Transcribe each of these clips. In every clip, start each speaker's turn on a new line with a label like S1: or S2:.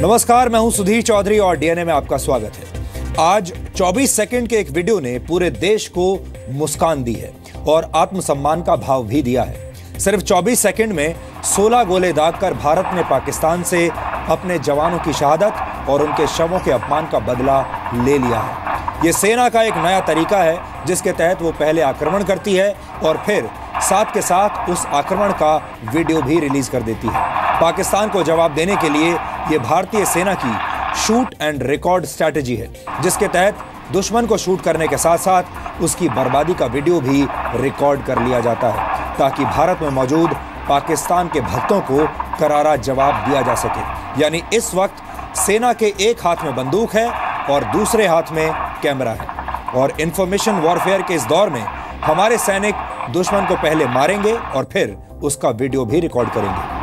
S1: नमस्कार, मैं हूं सुधीर चौधरी और डीएनए में आपका स्वागत है। आज 24 सेकंड के एक वीडियो ने पूरे देश को मुस्कान दी है और आत्मसम्मान का भाव भी दिया है। सिर्फ 24 सेकंड में 16 गोले दागकर भारत ने पाकिस्तान से अपने जवानों की शहादत और उनके शवों के अपमान का बदला ले लिया है। ये सेना का एक नया तरीका है जिसके तहत वो पहले आक्रमण करती है और फिर साथ के साथ उस आक्रमण का वीडियो भी रिलीज कर देती है। पाकिस्तान को जवाब देने के लिए ये भारतीय सेना की शूट एंड रिकॉर्ड स्ट्रैटेजी है, जिसके तहत दुश्मन को शूट करने के साथ साथ उसकी बर्बादी का वीडियो भी रिकॉर्ड कर लिया जाता है ताकि भारत में मौजूद पाकिस्तान के भक्तों को करारा जवाब दिया जा सके। यानी इस वक्त सेना के एक हाथ में बंदूक है और दूसरे हाथ में कैमरा है और इंफॉर्मेशन वॉरफेयर के इस दौर में हमारे सैनिक दुश्मन को पहले मारेंगे और फिर उसका वीडियो भी रिकॉर्ड करेंगे।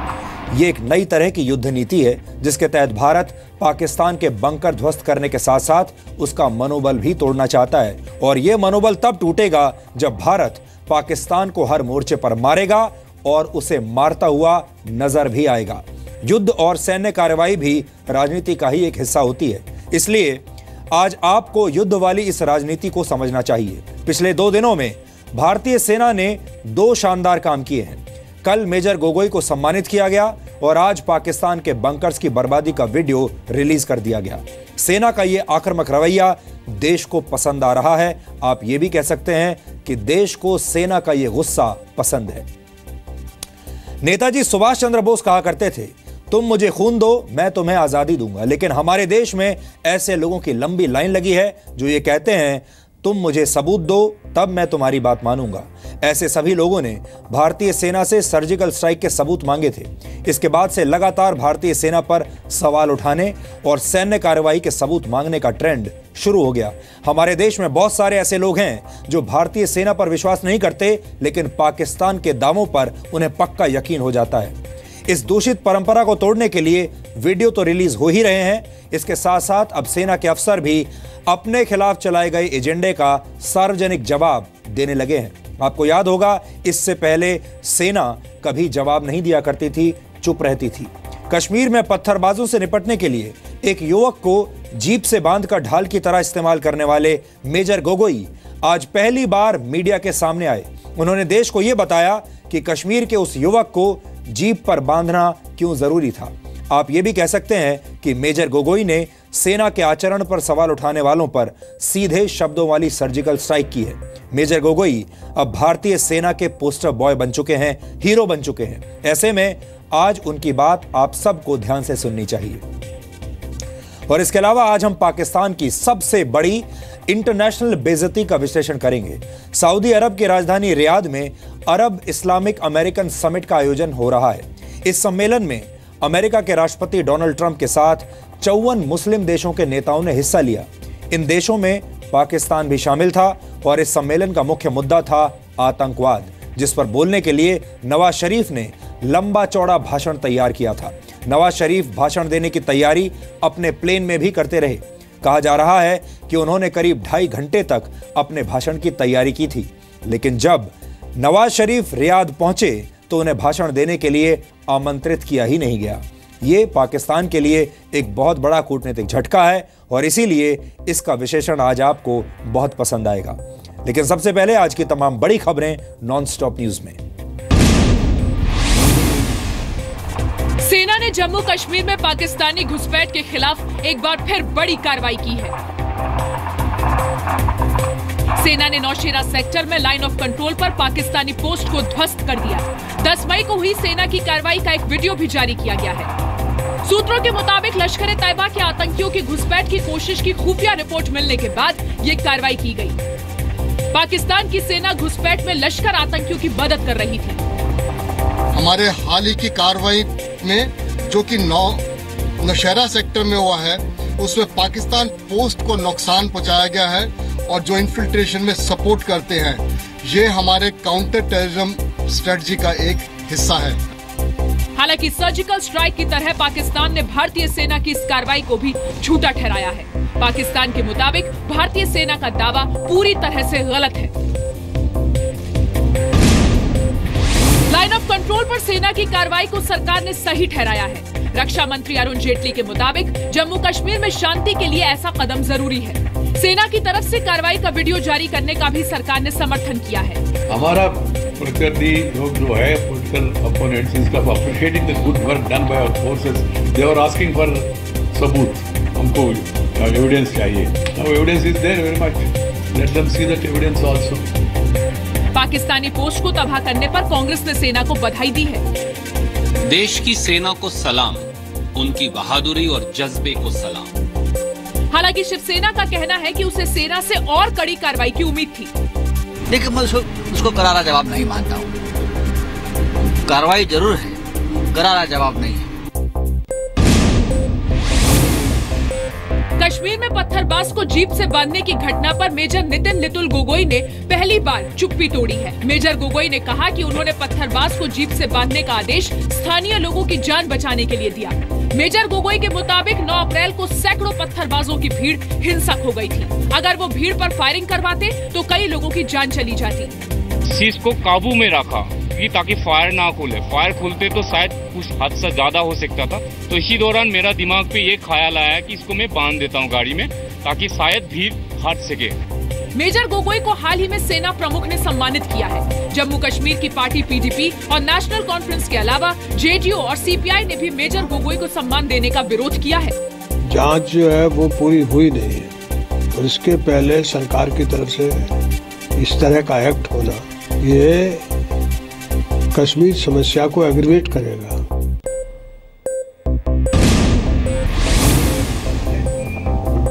S1: ये एक नई तरह की युद्ध नीति है जिसके तहत भारत पाकिस्तान के बंकर ध्वस्त करने के साथ साथ उसका मनोबल भी तोड़ना चाहता है और यह मनोबल तब टूटेगा जब भारत पाकिस्तान को हर मोर्चे पर मारेगा और उसे मारता हुआ नजर भी आएगा। युद्ध और सैन्य कार्रवाई भी राजनीति का ही एक हिस्सा होती है, इसलिए आज आपको युद्ध वाली इस राजनीति को समझना चाहिए। पिछले 2 दिनों में भारतीय सेना ने 2 शानदार काम किए हैं। कल मेजर गोगोई को सम्मानित किया गया और आज पाकिस्तान के बंकर्स की बर्बादी का वीडियो रिलीज कर दिया गया। सेना का यह आक्रामक रवैया देश को पसंद आ रहा है। आप ये भी कह सकते हैं कि देश को सेना का यह गुस्सा पसंद है। नेताजी सुभाष चंद्र बोस कहा करते थे, तुम मुझे खून दो, मैं तुम्हें आजादी दूंगा। लेकिन हमारे देश में ऐसे लोगों की लंबी लाइन लगी है जो ये कहते हैं, तुम मुझे सबूत दो तब मैं तुम्हारी बात मानूंगा। ऐसे सभी लोगों ने भारतीय सेना से सर्जिकल स्ट्राइक के सबूत मांगे थे। इसके बाद से लगातार भारतीय सेना पर सवाल उठाने और सैन्य कार्रवाई के सबूत मांगने का ट्रेंड शुरू हो गया। हमारे देश में बहुत सारे ऐसे लोग हैं जो भारतीय सेना पर विश्वास नहीं करते, लेकिन पाकिस्तान के दावों पर उन्हें पक्का यकीन हो जाता है। इस दूषित परंपरा को तोड़ने के लिए वीडियो तो रिलीज हो ही रहे हैं, इसके साथ साथ अब सेना के अफसर भी अपने खिलाफ चलाए गए एजेंडे का सार्वजनिक जवाब देने लगे हैं। आपको याद होगा, इससे पहले सेना कभी जवाब नहीं दिया करती थी, चुप रहती थी। कश्मीर में पत्थरबाजों से निपटने के लिए एक युवक को जीप से बांधकर ढाल की तरह इस्तेमाल करने वाले मेजर गोगोई आज पहली बार मीडिया के सामने आए। उन्होंने देश को यह बताया कि कश्मीर के उस युवक को जीप पर बांधना क्यों जरूरी था। आप ये भी कह सकते हैं कि मेजर गोगोई ने सेना के आचरण पर सवाल उठाने वालों पर सीधे शब्दों वाली सर्जिकल स्ट्राइक की है। मेजर गोगोई अब भारतीय सेना के पोस्टर बॉय बन चुके हैं, हीरो बन चुके हैं। ऐसे में आज उनकी बात आप सबको ध्यान से सुननी चाहिए। और इसके अलावा आज हम पाकिस्तान की सबसे बड़ी इंटरनेशनल बेइज्जती का विश्लेषण करेंगे। सऊदी अरब की राजधानी रियाद में अरब इस्लामिक अमेरिकन समिट का आयोजन हो रहा है। इस सम्मेलन में अमेरिका के राष्ट्रपति डोनाल्ड ट्रंप के साथ 54 मुस्लिम देशों के नेताओं ने हिस्सा लिया। इन देशों में पाकिस्तान भी शामिल था और इस सम्मेलन का मुख्य मुद्दा था आतंकवाद, जिस पर बोलने के लिए नवाज शरीफ ने लंबा चौड़ा भाषण तैयार किया था। नवाज शरीफ भाषण देने की तैयारी अपने प्लेन में भी करते रहे। कहा जा रहा है कि उन्होंने करीब 2.5 घंटे तक अपने भाषण की तैयारी की थी, लेकिन जब नवाज शरीफ रियाद पहुंचे तो उन्हें भाषण देने के लिए आमंत्रित किया ही नहीं गया। ये पाकिस्तान के लिए एक बहुत बड़ा कूटनीतिक झटका है और इसीलिए इसका विश्लेषण आज आपको बहुत पसंद आएगा। लेकिन सबसे पहले आज की तमाम बड़ी खबरें नॉन-स्टॉप न्यूज में।
S2: सेना ने जम्मू कश्मीर में पाकिस्तानी घुसपैठ के खिलाफ एक बार फिर बड़ी कार्रवाई की है। सेना ने नौशेरा सेक्टर में लाइन ऑफ कंट्रोल पर पाकिस्तानी पोस्ट को ध्वस्त कर दिया। 10 मई को हुई सेना की कार्रवाई का एक वीडियो भी जारी किया गया है। सूत्रों के मुताबिक लश्कर ए तैयबा के आतंकियों की घुसपैठ की कोशिश की खुफिया रिपोर्ट मिलने के बाद ये कार्रवाई की गई। पाकिस्तान की सेना घुसपैठ में लश्कर आतंकियों की मदद कर रही थी।
S3: हमारे हाल ही की कार्रवाई में जो कि नौशेरा सेक्टर में हुआ है, उसमें पाकिस्तान पोस्ट को नुकसान पहुंचाया गया है और जो इन्फिल्ट्रेशन में सपोर्ट करते हैं, ये हमारे काउंटर टेररिज्म स्ट्रेटजी का एक हिस्सा है।
S2: हालांकि सर्जिकल स्ट्राइक की तरह पाकिस्तान ने भारतीय सेना की इस कार्रवाई को भी झूठा ठहराया है। पाकिस्तान के मुताबिक भारतीय सेना का दावा पूरी तरह से गलत है। लाइन ऑफ कंट्रोल पर सेना की कार्रवाई को सरकार ने सही ठहराया है। रक्षा मंत्री अरुण जेटली के मुताबिक जम्मू कश्मीर में शांति के लिए ऐसा कदम जरूरी है। सेना की तरफ से कार्रवाई का वीडियो जारी करने का भी सरकार ने समर्थन किया है।
S4: हमारा प्रतिनिधि लोग जो है पॉलिटिकल अपोनेंट्स इसका appreciating the good work done by our forces, they are asking for सबूत, हमको एविडेंस चाहिए। Now evidence is there very much, let them see that evidence also.
S2: Pakistani post को तबाह करने पर कांग्रेस ने सेना को बधाई दी है।
S5: देश की सेना को सलाम, उनकी बहादुरी और जज्बे को सलाम।
S2: हालांकि शिवसेना का कहना है कि उसे सेना से और कड़ी कार्रवाई की उम्मीद थी।
S6: लेकिन मैं उसको करारा जवाब नहीं मानता हूँ। कार्रवाई जरूर है, करारा जवाब नहीं है।
S2: कश्मीर में पत्थरबाज को जीप से बांधने की घटना पर मेजर नितिन लितुल गोगोई ने पहली बार चुप्पी तोड़ी है। मेजर गोगोई ने कहा कि उन्होंने पत्थरबाज को जीप से बांधने का आदेश स्थानीय लोगों की जान बचाने के लिए दिया। मेजर गोगोई के मुताबिक 9 अप्रैल को सैकड़ों पत्थरबाजों की भीड़ हिंसक हो गई थी। अगर वो भीड़ पर फायरिंग करवाते तो कई लोगों की जान चली जाती।
S7: चीज को काबू में रखा ताकि फायर ना खुले, फायर खुलते तो शायद कुछ हादसा ज्यादा हो सकता था। तो इसी दौरान मेरा दिमाग पे ये ख्याल आया कि इसको मैं बांध देता हूँ गाड़ी में, ताकि शायद भीड़ हट सके।
S2: मेजर गोगोई को हाल ही में सेना प्रमुख ने सम्मानित किया है। जम्मू कश्मीर की पार्टी पीडीपी और नेशनल कॉन्फ्रेंस के अलावा जेडीयू और सीपीआई ने भी मेजर गोगोई को सम्मान देने का विरोध किया है।
S8: जांच जो है वो पूरी हुई नहीं है और इसके पहले सरकार की तरफ से इस तरह का एक्ट होना ये कश्मीर समस्या को एग्रीवेट करेगा।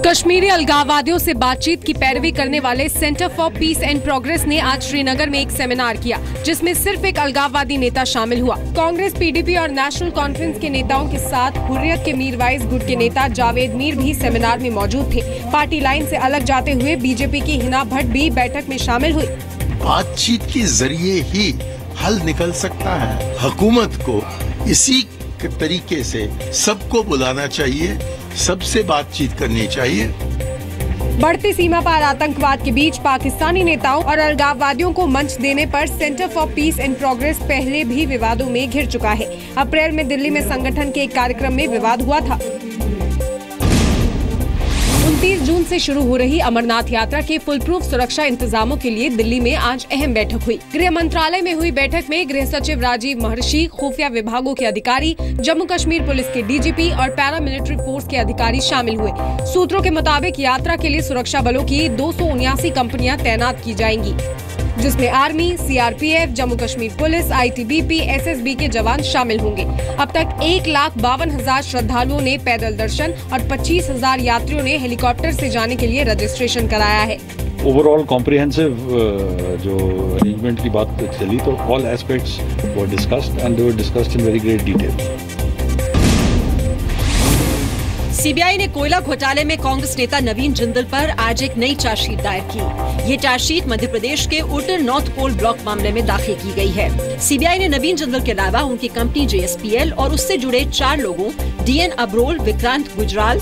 S9: कश्मीरी अलगाववादियों से बातचीत की पैरवी करने वाले centre for piece and progress ने आज श्रीनगर में एक सेमिनार किया, जिसमें सिर्फ एक अलगाववादी नेता शामिल हुआ। कांग्रेस, पीडीपी और नेशनल कॉन्फ्रेंस के नेताओं के साथ हुर्रियत के मीरवाइज गुट के नेता जावेद मीर भी सेमिनार में मौजूद थे। पार्टी लाइन से अलग जाते हुए बीजेपी की हिना भट्ट भी बैठक में शामिल हुई।
S10: बातचीत के जरिए ही हल निकल सकता है। हुकूमत को इसी तरीके से सबको बुलाना चाहिए, सबसे बातचीत करनी चाहिए।
S9: बढ़ती सीमा पार आतंकवाद के बीच पाकिस्तानी नेताओं और अलगाववादियों को मंच देने पर centre for piece and progress पहले भी विवादों में घिर चुका है। अप्रैल में दिल्ली में संगठन के एक कार्यक्रम में विवाद हुआ था। 29 जून से शुरू हो रही अमरनाथ यात्रा के फुल प्रूफ सुरक्षा इंतजामों के लिए दिल्ली में आज अहम बैठक हुई। गृह मंत्रालय में हुई बैठक में गृह सचिव राजीव महर्षि, खुफिया विभागों के अधिकारी, जम्मू कश्मीर पुलिस के डीजीपी और पैरामिलिट्री फोर्स के अधिकारी शामिल हुए। सूत्रों के मुताबिक यात्रा के लिए सुरक्षा बलों की 279 कंपनियां तैनात की जाएंगी, जिसमें army, CRPF, Jammu Kashmir police, ITBP, SSB के जवान शामिल होंगे। अब तक 1,52,000 श्रद्धालुओं ने पैदल दर्शन और 25,000 यात्रियों ने हेलीकॉप्टर से जाने के लिए रजिस्ट्रेशन कराया है।
S11: ओवरऑल कॉम्प्रिहेंसिव जो अरेंजमेंट की बात चली तो all aspects were discussed and they were discussed in very great detail.
S12: CBI ने कोयला घोटाले में कांग्रेस नेता नवीन जिंदल पर आज एक नई चार्जशीट दायर की। ये चार्जशीट मध्य प्रदेश के उटर नॉर्थ कोल ब्लॉक मामले में दाखिल की गई है। सीबीआई ने नवीन जिंदल के अलावा उनकी कंपनी जेएसपीएल और उससे जुड़े 4 लोगों डीएन अब्रोल, विक्रांत गुजराल,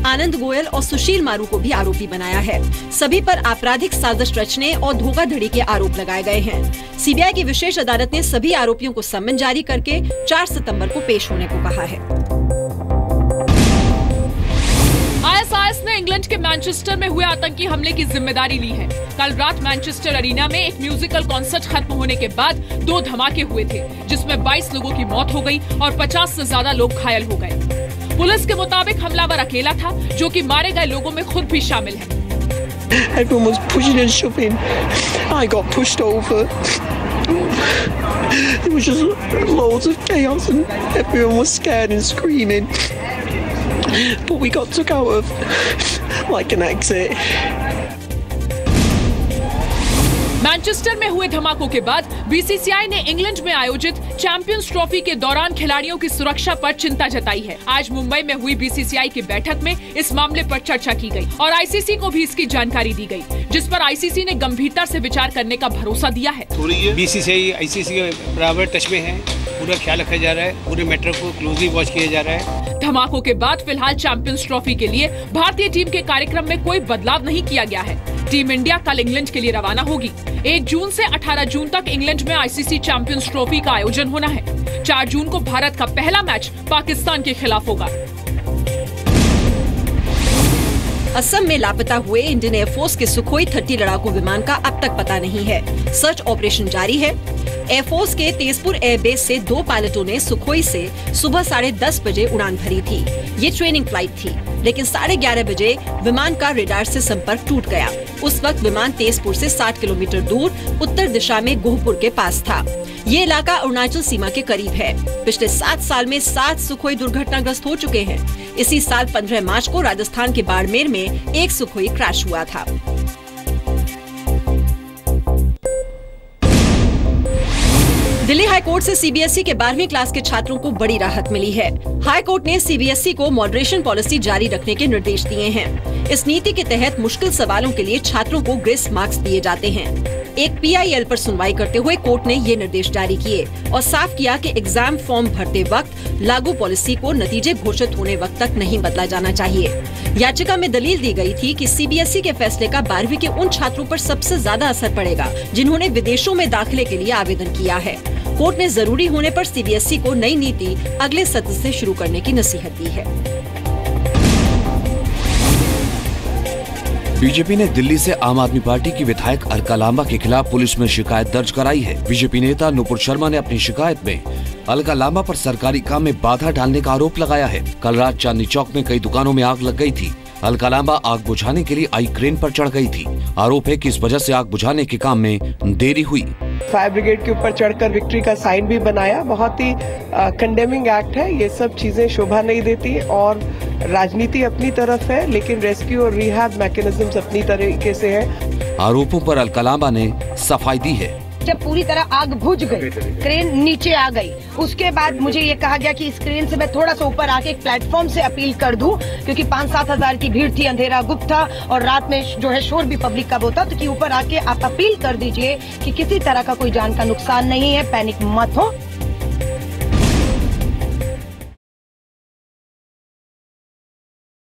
S12: आनंद गोयल और सुशील मारू को भी आरोपी बनाया है। सभी पर आपराधिक साजिश रचने और धोखाधड़ी के आरोप लगाए गए हैं। सीबीआई की विशेष अदालत ने सभी आरोपियों को सम्मन जारी करके 4 सितंबर को पेश होने को कहा है।
S2: आईएसआईएस ने इंग्लैंड के मैनचेस्टर में हुए आतंकी हमले की जिम्मेदारी ली है। कल रात मैनचेस्टर अरीना में एक म्यूजिकल कॉन्सर्ट खत्म होने के बाद 2 धमाके हुए थे, जिसमें 22 लोगों की मौत हो गई और 50 से ज्यादा लोग घायल हो गए। पुलिस के मुताबिक हमलावर अकेला था, जो कि मारे गए लोगों में खुद भी शामिल है।
S13: Everyone was pushing and shoving. I got pushed over. There was just loads of chaos and everyone was scared and screaming. But we got took out of like an exit.
S2: Manchester में हुए धमाकों के बाद BCCI ने England में आयोजित champions trophy के दौरान खिलाड़ियों की सुरक्षा पर चिंता जताई है। आज मुंबई में हुई बीसीसीआई की बैठक में इस मामले पर चर्चा की गई और आईसीसी को भी इसकी जानकारी दी गई, जिस पर आईसीसी ने गंभीरता से विचार करने का भरोसा दिया है।
S14: बीसीसीआई आईसीसी के बराबर टच में है, पूरा ख्याल रखा जा रहा है, पूरे मैटर को क्लोजली वॉच किया जा रहा है।
S2: धमाकों के बाद फिलहाल चैंपियंस ट्रॉफी के लिए भारतीय टीम के कार्यक्रम में कोई बदलाव नहीं किया गया है। टीम इंडिया कल इंग्लैंड के लिए रवाना होगी। 1 जून से 18 जून तक इंग्लैंड में आईसीसी चैंपियंस ट्रॉफी का आयोजन होना है। 4 जून को भारत का पहला मैच पाकिस्तान के खिलाफ होगा।
S12: असम में लापता हुए इंडियन एयरफोर्स के सुखोई 30 लड़ाकू विमान का अब तक पता नहीं है। सर्च ऑपरेशन जारी है। एयरफोर्स के तेजपुर एयरबेस से 2 पायलटों ने सुखोई से सुबह 10:30 बजे उड़ान भरी थी। ये ट्रेनिंग फ्लाइट थी, लेकिन 11:30 बजे विमान का रेडार से संपर्क टूट गया। उस वक्त विमान तेजपुर से 60 किलोमीटर दूर उत्तर दिशा में गोहपुर के पास था। ये इलाका अरुणाचल सीमा के करीब है। पिछले 7 साल में 7 सुखोई दुर्घटनाग्रस्त हो चुके हैं। इसी साल 15 मार्च को राजस्थान के बाड़मेर में एक सुखोई क्रैश हुआ था। दिल्ली हाईकोर्ट से सीबीएसई के 12वीं क्लास के छात्रों को बड़ी राहत मिली है। हाईकोर्ट ने सीबीएसई को मॉडरेशन पॉलिसी जारी रखने के निर्देश दिए हैं। इस नीति के तहत मुश्किल सवालों के लिए छात्रों को ग्रेस मार्क्स दिए जाते हैं। एक पीआईएल पर सुनवाई करते हुए कोर्ट ने ये निर्देश जारी किए और साफ किया कि एग्जाम फॉर्म भरते वक्त लागू पॉलिसी को नतीजे घोषित होने वक्त तक नहीं बदला जाना चाहिए। याचिका में दलील दी गई थी कि सीबीएसई के फैसले का 12वीं के उन छात्रों पर सबसे ज्यादा असर पड़ेगा जिन्होंने विदेशों में दाखिले के लिए आवेदन किया है। कोर्ट ने जरूरी होने पर सीबीएसई को नई नीति अगले सत्र से शुरू करने की नसीहत दी है।
S15: बीजेपी ने दिल्ली से आम आदमी पार्टी की विधायक अलका लांबा के खिलाफ पुलिस में शिकायत दर्ज कराई है। बीजेपी नेता नुपुर शर्मा ने अपनी शिकायत में अलका लांबा पर सरकारी काम में बाधा डालने का आरोप लगाया है। कल रात चांदनी चौक में कई दुकानों में आग लग गई थी। अलका लांबा आग बुझाने के लिए आई क्रेन पर चढ़ गई थी। आरोप है कि इस वजह से आग बुझाने के काम में देरी हुई।
S13: फायर ब्रिगेड के ऊपर चढ़कर विक्ट्री का साइन भी बनाया। बहुत ही कंडेमिंग एक्ट है। ये सब चीजें शोभा नहीं देती और राजनीति अपनी तरफ है, लेकिन रेस्क्यू और रिहैब मैकेनिज्म्स अपनी तरीके से है।
S15: आरोपों पर अलका लांबा ने सफाई दी है।
S16: जब पूरी तरह आग बुझ गई, क्रेन नीचे आ गई, उसके बाद मुझे ये कहा गया कि इस क्रेन से मैं थोड़ा सा ऊपर आके एक प्लेटफॉर्म से अपील कर दूं, क्योंकि 5-7 हजार की भीड़ थी, अंधेरा गुप्त था और रात में जो है शोर भी पब्लिक का होता, तो कि ऊपर आके आप अपील कर दीजिए कि किसी तरह का कोई जान का नुकसान नहीं है, पैनिक मत हो।